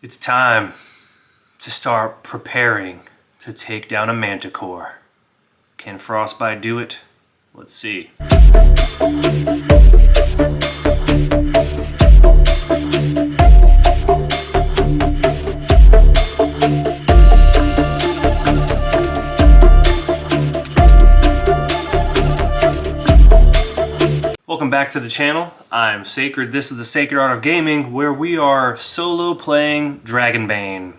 It's time to start preparing to take down a Manticore. Can Frostbite do it? Let's see. Welcome back to the channel. I'm Sacred. This is the Sacred Art of Gaming, where we are solo playing Dragonbane.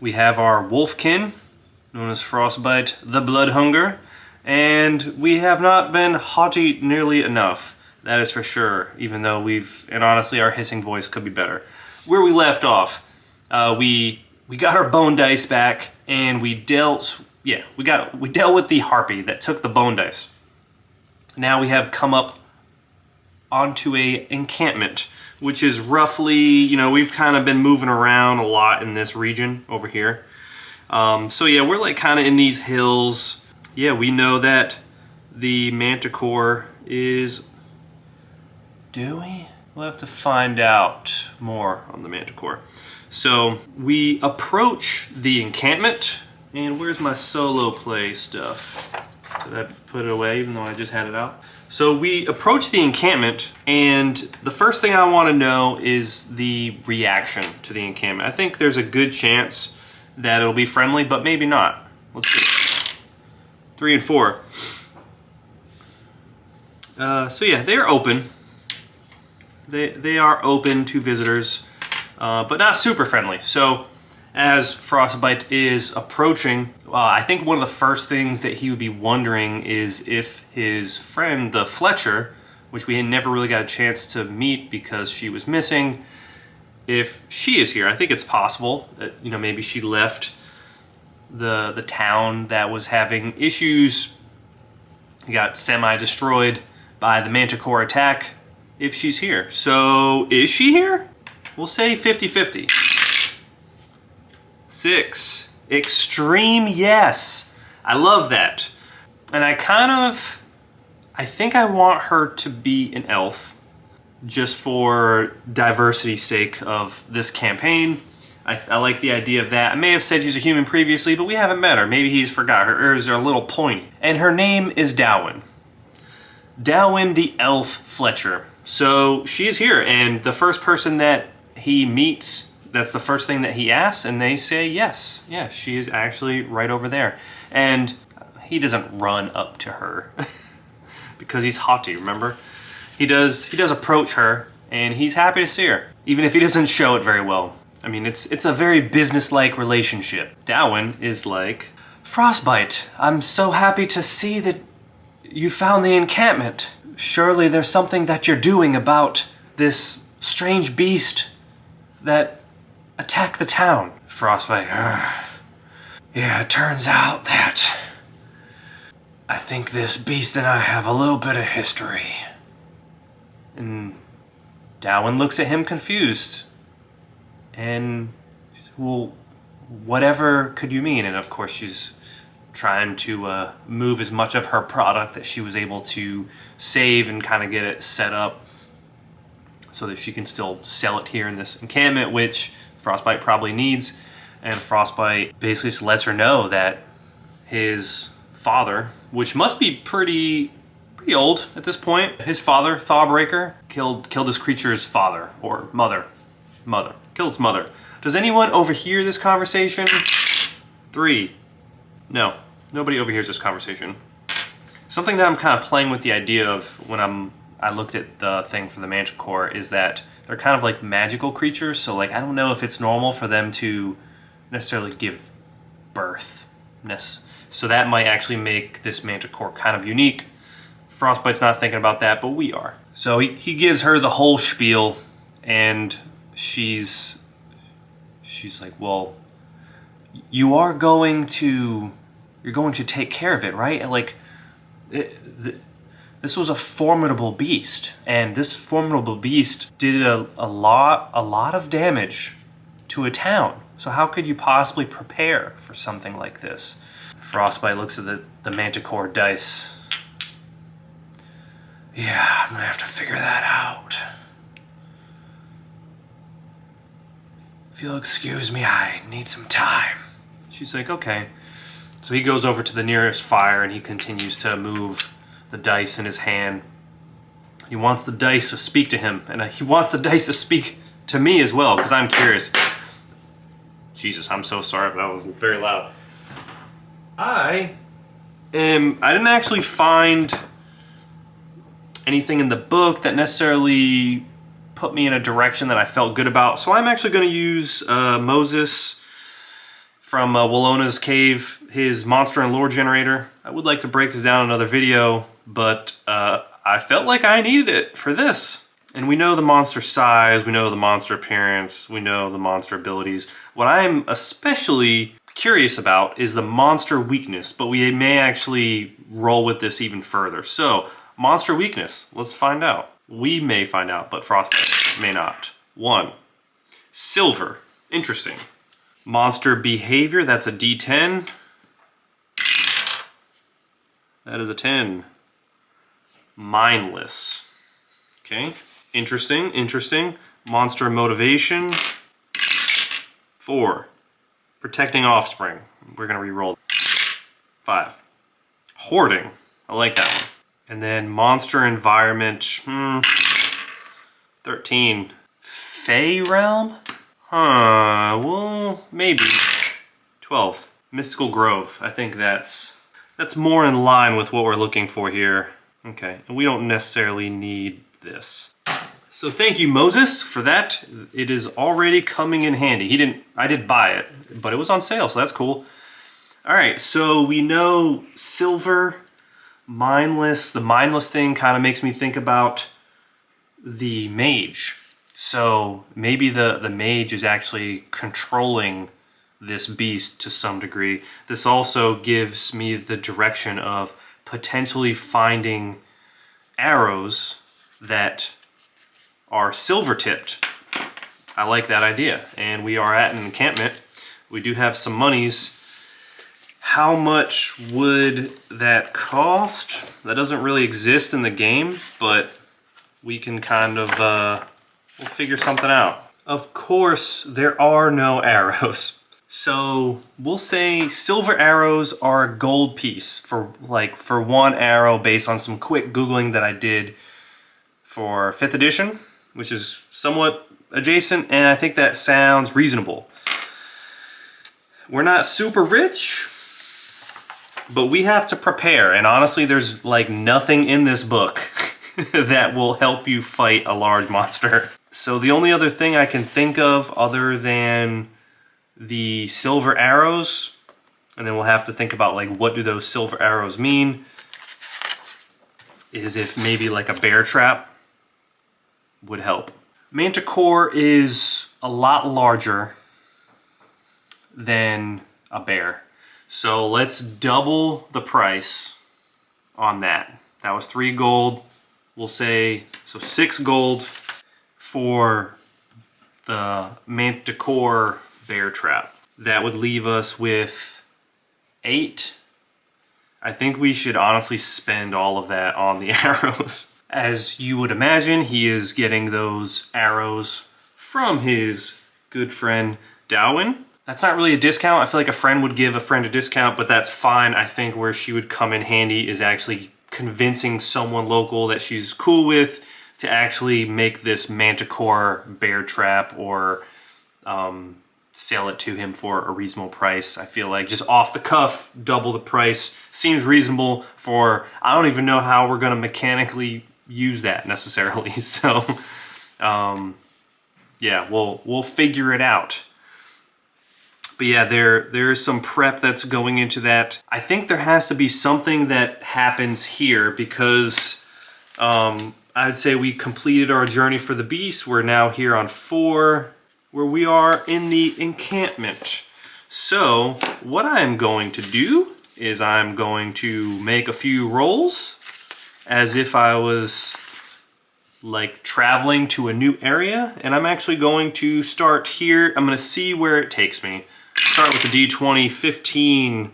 We have our Wolfkin, known as Frostbite, the Blood Hunger, and we have not been haughty nearly enough. That is for sure, even though and honestly our hissing voice could be better. Where we left off, we got our bone dice back, and we dealt with the harpy that took the bone dice. Now we have come up onto a encampment, which is roughly, we've kind of been moving around a lot in this region over here. So yeah, we're like kind of in these hills. Yeah, we know that the Manticore is... Do we? We'll have to find out more on the Manticore. So we approach the encampment, and where's my solo play stuff? Did I put it away even though I just had it out? So we approach the encampment, and the first thing I want to know is the reaction to the encampment. I think there's a good chance that it'll be friendly, but maybe not. Let's see. 3 and 4. So yeah, they're open. They are open to visitors, but not super friendly. So as Frostbite is approaching, I think one of the first things that he would be wondering is if his friend, the Fletcher, which we had never really got a chance to meet because she was missing, if she is here. I think it's possible that, maybe she left the town that was having issues, got semi-destroyed by the Manticore attack, if she's here. So, is she here? We'll say 50-50. 6. Extreme yes. I love that. And I think I want her to be an elf, just for diversity's sake of this campaign. I like the idea of that. I may have said she's a human previously, but we haven't met her. Maybe he's forgot. Her ears are a little pointy. And her name is Dowin. Dowin the elf Fletcher. So she is here, and the first person that he meets, that's the first thing that he asks, and they say yes. Yeah, she is actually right over there. And he doesn't run up to her because he's haughty, remember? He does approach her, and he's happy to see her, even if he doesn't show it very well. I mean, it's a very business-like relationship. Dowin is like, Frostbite, I'm so happy to see that you found the encampment. Surely there's something that you're doing about this strange beast that attacked the town. Frostbite, yeah, it turns out that I think this beast and I have a little bit of history. And Dowin looks at him confused. And, well, whatever could you mean? And of course she's trying to move as much of her product that she was able to save and kind of get it set up so that she can still sell it here in this encampment, which Frostbite probably needs. And Frostbite basically just lets her know that his father, which must be pretty old at this point, his father, Thawbreaker, killed this creature's father or mother. Killed its mother. Does anyone overhear this conversation? 3. No, nobody overhears this conversation. Something that I'm kind of playing with the idea of when I looked at the thing for the Manticore is that they're kind of like magical creatures, so like I don't know if it's normal for them to necessarily give birth. So that might actually make this Manticore kind of unique. Frostbite's not thinking about that, but we are. So he gives her the whole spiel, and she's like, well, you're going to take care of it, right? And like, this was a formidable beast, and this formidable beast did a lot of damage to a town. So how could you possibly prepare for something like this? Frostbite looks at the Manticore dice. Yeah, I'm gonna have to figure that out. if you'll excuse me, I need some time. She's like, okay. So he goes over to the nearest fire and he continues to move the dice in his hand. He wants the dice to speak to him, and he wants the dice to speak to me as well, because I'm curious. Jesus, I'm so sorry, but that was very loud. I didn't actually find anything in the book that necessarily put me in a direction that I felt good about, so I'm actually going to use Moses from Wallona's Cave, his monster and lore generator. I would like to break this down in another video, but I felt like I needed it for this. And we know the monster size, we know the monster appearance, we know the monster abilities. What I'm especially curious about is the monster weakness, but we may actually roll with this even further. So, monster weakness, let's find out. We may find out, but Frostbite may not. 1. Silver, interesting. Monster behavior, that's a D10. That is a 10. Mindless. Okay, interesting, interesting. Monster motivation. 4. Protecting offspring. We're gonna re-roll. 5. Hoarding. I like that one. And then monster environment. 13. Fey realm? Well, maybe. 12. Mystical Grove. I think that's more in line with what we're looking for here. Okay, and we don't necessarily need this. So thank you, Moses, for that. It is already coming in handy. I did buy it, but it was on sale, so that's cool. All right, so we know silver, mindless. The mindless thing kind of makes me think about the mage. So maybe the mage is actually controlling this beast to some degree. This also gives me the direction of potentially finding arrows that are silver tipped. I like that idea. And we are at an encampment. We do have some monies. How much would that cost? That doesn't really exist in the game, but we can kind of we'll figure something out. Of course, there are no arrows. So we'll say silver arrows are a gold piece for 1 arrow based on some quick Googling that I did for 5th edition, which is somewhat adjacent, and I think that sounds reasonable. We're not super rich, but we have to prepare, and honestly there's like nothing in this book that will help you fight a large monster. So the only other thing I can think of other than the silver arrows, and then we'll have to think about like what do those silver arrows mean, is if maybe like a bear trap would help. Manticore is a lot larger than a bear. So let's double the price on that. That was 3 gold. We'll say, so 6 gold for the Manticore bear trap. That would leave us with 8. I think we should honestly spend all of that on the arrows. As you would imagine, he is getting those arrows from his good friend Darwin. That's not really a discount. I feel like a friend would give a friend a discount, but that's fine. I think where she would come in handy is actually convincing someone local that she's cool with to actually make this Manticore bear trap or sell it to him for a reasonable price. I feel like just off the cuff, double the price seems reasonable for, I don't even know how we're gonna mechanically use that necessarily. So yeah, we'll figure it out. But yeah, there is some prep that's going into that. I think there has to be something that happens here because I'd say we completed our journey for the beast. We're now here on 4, where we are in the encampment. So what I'm going to do is I'm going to make a few rolls as if I was like traveling to a new area, and I'm actually going to start here. I'm going to see where it takes me. Start with the D20, 15,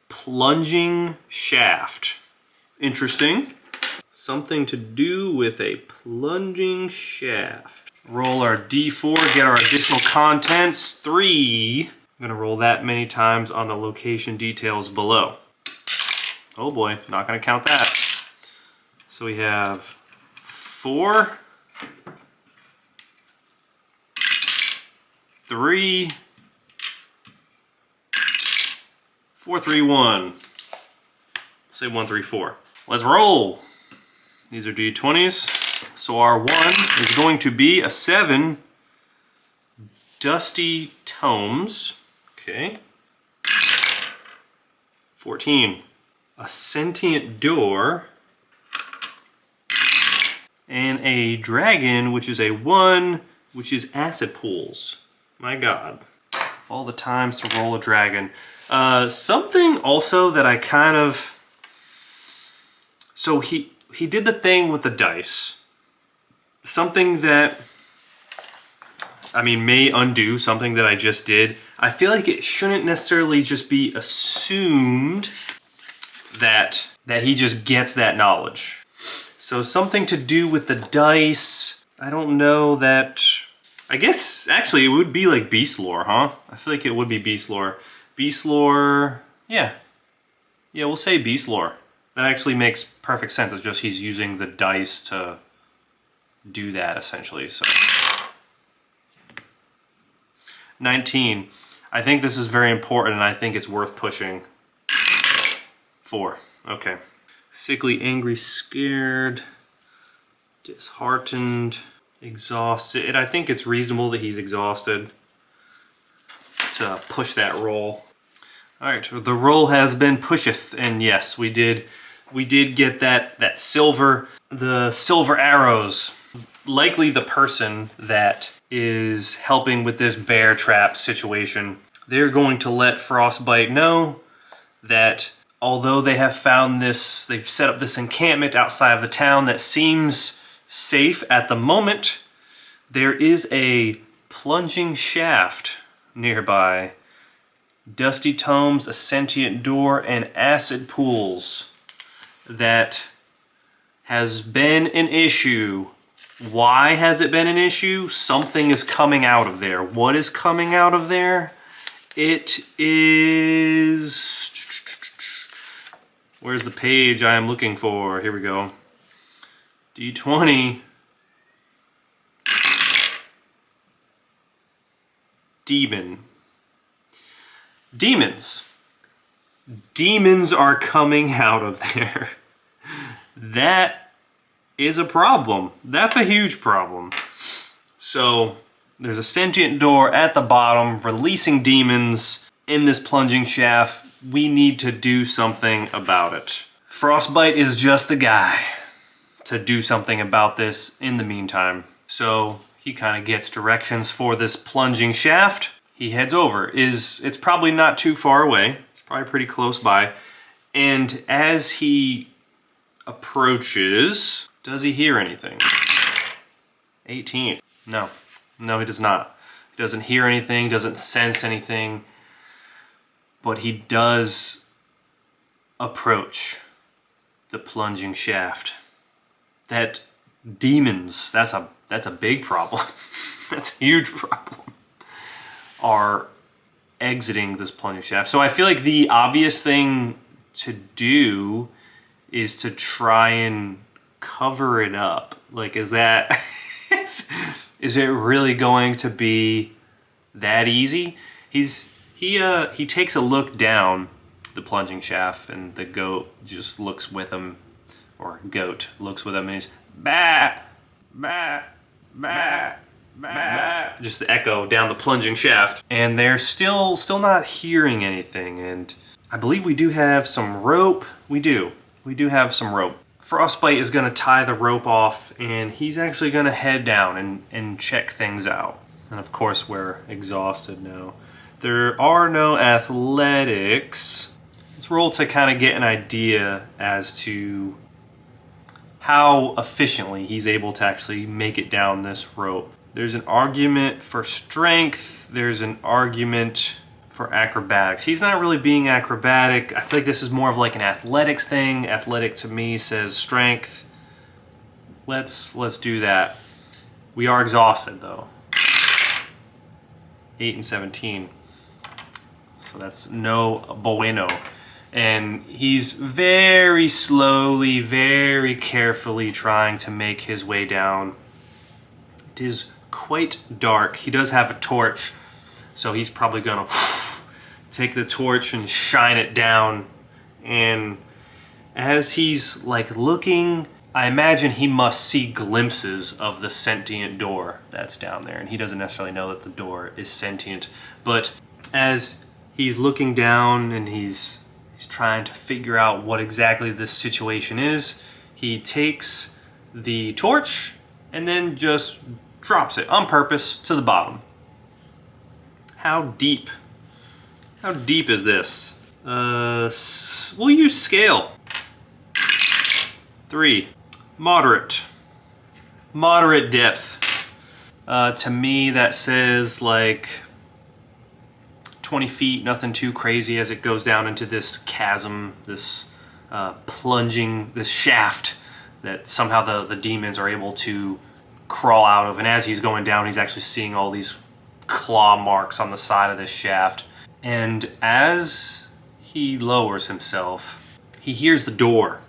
plunging shaft. Interesting. Something to do with a plunging shaft. Roll our D4, get our additional contents. 3. I'm gonna roll that many times on the location details below. Oh boy, not gonna count that. So we have 4, 3, 4, 3, 1. Say 1, 3, 4. Let's roll. These are D20s. So our 1 is going to be a 7 dusty tomes. Okay. 14. A sentient door. And a dragon, which is a 1, which is acid pools. My god. Of all the times to roll a dragon. Something also that I kind of... So he did the thing with the dice. Something that, I mean, may undo something that I just did. I feel like it shouldn't necessarily just be assumed that he just gets that knowledge. So something to do with the dice. I don't know that... I guess, actually, it would be like beast lore, huh? I feel like it would be beast lore. Beast lore... Yeah. Yeah, we'll say beast lore. That actually makes perfect sense. It's just he's using the dice to do that, essentially. So 19. I think this is very important, and I think it's worth pushing. 4. Okay. Sickly, angry, scared, disheartened, exhausted. I think it's reasonable that he's exhausted to push that roll. All right, the roll has been pusheth, and yes, we did get that silver, the silver arrows. Likely the person that is helping with this bear trap situation, they're going to let Frostbite know that although they have found this, they've set up this encampment outside of the town that seems safe at the moment, there is a plunging shaft nearby. Dusty tomes, a sentient door, and acid pools that has been an issue. Why has it been an issue? Something is coming out of there. What is coming out of there? It is... Where's the page I am looking for? Here we go. D20. Demon. Demons. Demons are coming out of there. That is a problem. That's a huge problem. So there's a sentient door at the bottom releasing demons in this plunging shaft. We need to do something about it. Frostbite is just the guy to do something about this in the meantime. So he kind of gets directions for this plunging shaft. He heads over. It's probably not too far away. It's probably pretty close by. And as he approaches, does he hear anything? 18. No. No, he does not. He doesn't hear anything, doesn't sense anything. But he does approach the plunging shaft. That demons, that's a big problem. That's a huge problem. Are exiting this plunging shaft. So I feel like the obvious thing to do is to try and cover it up. Like, is that is it really going to be that easy? He takes a look down the plunging shaft, and the goat just looks with him, or goat looks with him, and he's bah, bah, bah. Just the echo down the plunging shaft, and they're still not hearing anything. And I believe we do have some rope. We do have some rope. Frostbite is going to tie the rope off, and he's actually going to head down and check things out. And of course we're exhausted now. There are no athletics. Let's roll to kind of get an idea as to how efficiently he's able to actually make it down this rope. There's an argument for strength. There's an argument for acrobatics. He's not really being acrobatic. I feel like this is more of like an athletics thing. Athletic to me says strength. Let's do that. We are exhausted, though. 8 and 17. So that's no bueno. And he's very slowly, very carefully trying to make his way down. It is quite dark. He does have a torch, so he's probably gonna take the torch and shine it down. And as he's like looking, I imagine he must see glimpses of the sentient door that's down there. And he doesn't necessarily know that the door is sentient. But as he's looking down and he's trying to figure out what exactly this situation is, he takes the torch and then just drops it on purpose to the bottom. How deep? How deep is this? We'll use scale. 3. Moderate. Moderate depth. To me, that says like 20 feet, nothing too crazy as it goes down into this chasm, this plunging, this shaft that somehow the demons are able to crawl out of. And as he's going down, he's actually seeing all these claw marks on the side of this shaft. And as he lowers himself, he hears the door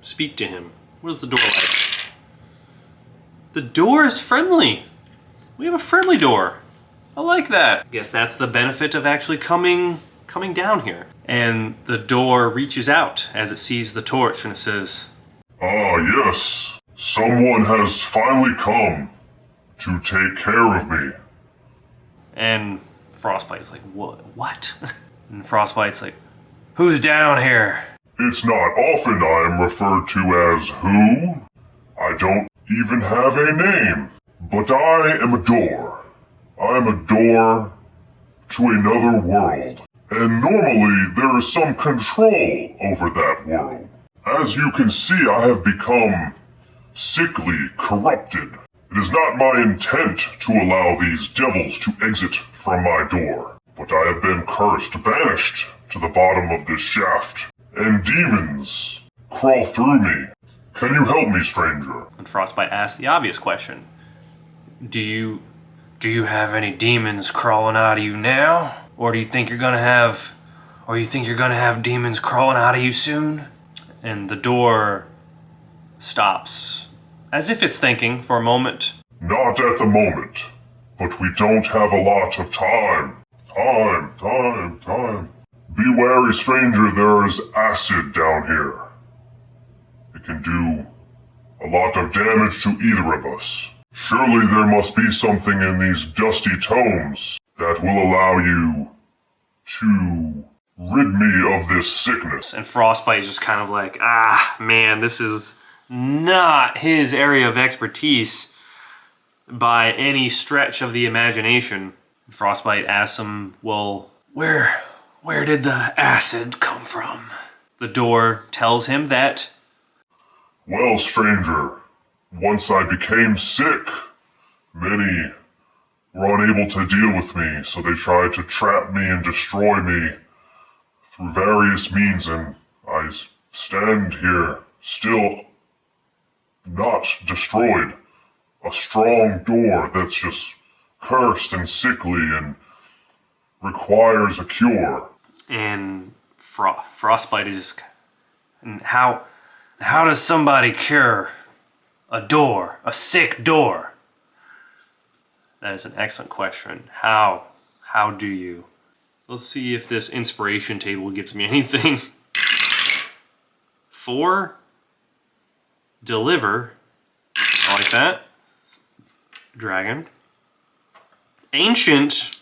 speak to him. What is the door like? The door is friendly. We have a friendly door. I like that. I guess that's the benefit of actually coming down here. And the door reaches out as it sees the torch and it says, "Ah, yes. Someone has finally come to take care of me." And Frostbite's like, what? And Frostbite's like, "Who's down here?" It's not often I am referred to as who. I don't even have a name. But I am a door. I am a door to another world. And normally there is some control over that world. As you can see, I have become sickly, corrupted. It is not my intent to allow these devils to exit from my door. But I have been cursed, banished to the bottom of this shaft. And demons crawl through me. Can you help me, stranger? And Frostbite asks the obvious question. Do you have any demons crawling out of you now? Or do you think you're gonna have demons crawling out of you soon? And the door stops, as if it's thinking for a moment. Not at the moment, but we don't have a lot of time. Time. Be wary, stranger, there is acid down here. It can do a lot of damage to either of us. Surely there must be something in these dusty tomes that will allow you to rid me of this sickness. And Frostbite is just kind of like, man, this is not his area of expertise by any stretch of the imagination. Frostbite asks him, well, where did the acid come from? The door tells him that, well, stranger, once I became sick, many were unable to deal with me, so they tried to trap me and destroy me through various means, and I stand here, still not destroyed. A strong door that's just cursed and sickly and requires a cure. And Frostbite is, and how does somebody cure a sick door? That is an excellent question. How do you? Let's see if this inspiration table gives me anything. 4, deliver, I like that. Dragon. Ancient.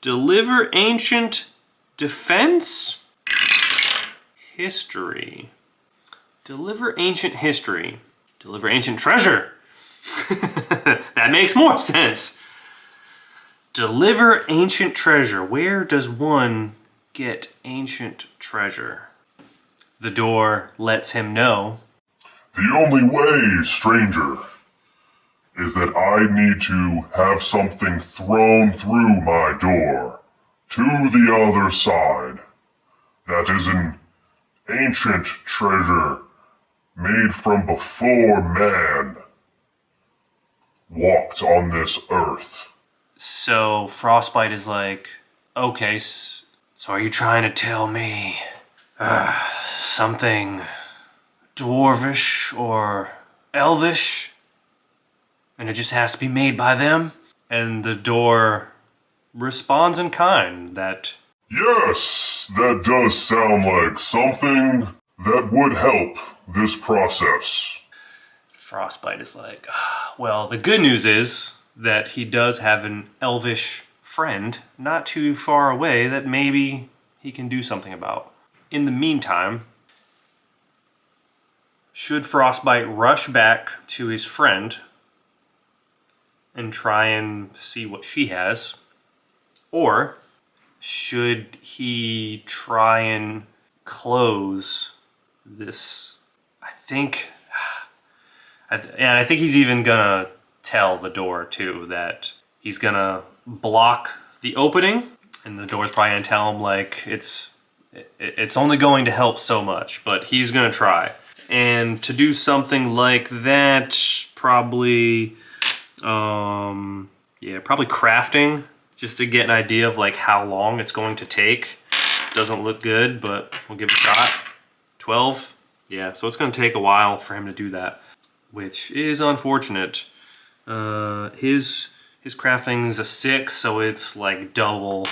Deliver ancient defense. History. Deliver ancient history. Deliver ancient treasure. That makes more sense. Deliver ancient treasure. Where does one get ancient treasure? The door lets him know. The only way, stranger, is that I need to have something thrown through my door to the other side. That is an ancient treasure made from before man walked on this earth. So Frostbite is like, okay, so are you trying to tell me something dwarvish or elvish? And it just has to be made by them? And the door responds in kind that, Yes, that does sound like something that would help this process. Frostbite is like, well, the good news is that he does have an elvish friend not too far away that maybe he can do something about. In the meantime, should Frostbite rush back to his friend and try and see what she has, or should he try and close this? I think he's even gonna tell the door too that he's gonna block the opening, and the door's probably gonna tell him like it's only going to help so much, but he's gonna try. And to do something like that, probably crafting, just to get an idea of like how long it's going to take. Doesn't look good, but we'll give it a shot. 12, yeah, so it's gonna take a while for him to do that, which is unfortunate. His crafting's a 6, so it's like double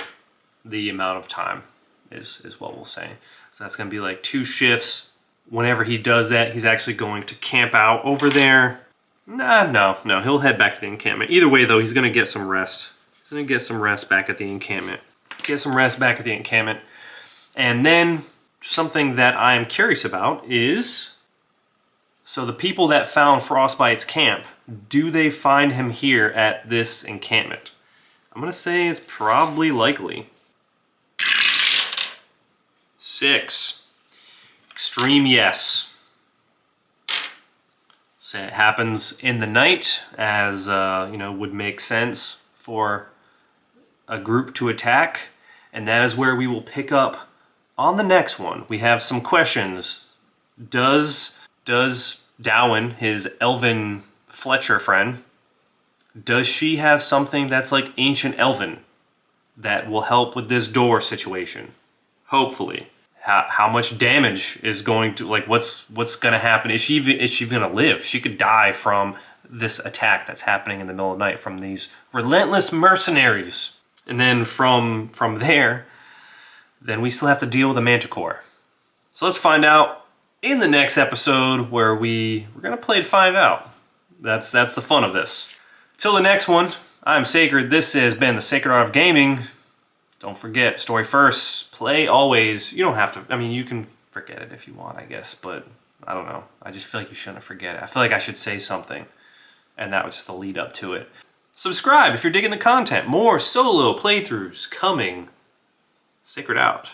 the amount of time is what we'll say. So that's gonna be like 2 shifts. Whenever he does that, he's actually going to camp out over there. No, he'll head back to the encampment. Either way though, he's gonna get some rest. He's gonna get some rest back at the encampment. And then something that I'm curious about is, so the people that found Frostbite's camp, do they find him here at this encampment? I'm gonna say it's probably likely. 6. Extreme yes. So it happens in the night, as would make sense for a group to attack, and that is where we will pick up on the next one. We have some questions. Does Dowen, his elven Fletcher friend, does she have something that's like ancient elven that will help with this door situation? Hopefully. How much damage is going to, like, what's going to happen? Is she going to live? She could die from this attack that's happening in the middle of the night from these relentless mercenaries. And then from there, then we still have to deal with a Manticore. So let's find out in the next episode, where we're going to play to find out. That's the fun of this. Till the next one, I'm Sacred. This has been the Sacred Art of Gaming. Don't forget, story first, play always. You don't have to, I mean, you can forget it if you want, I guess, but I don't know. I just feel like you shouldn't forget it. I feel like I should say something, and that was just the lead up to it. Subscribe if you're digging the content. More solo playthroughs coming. Sacred out.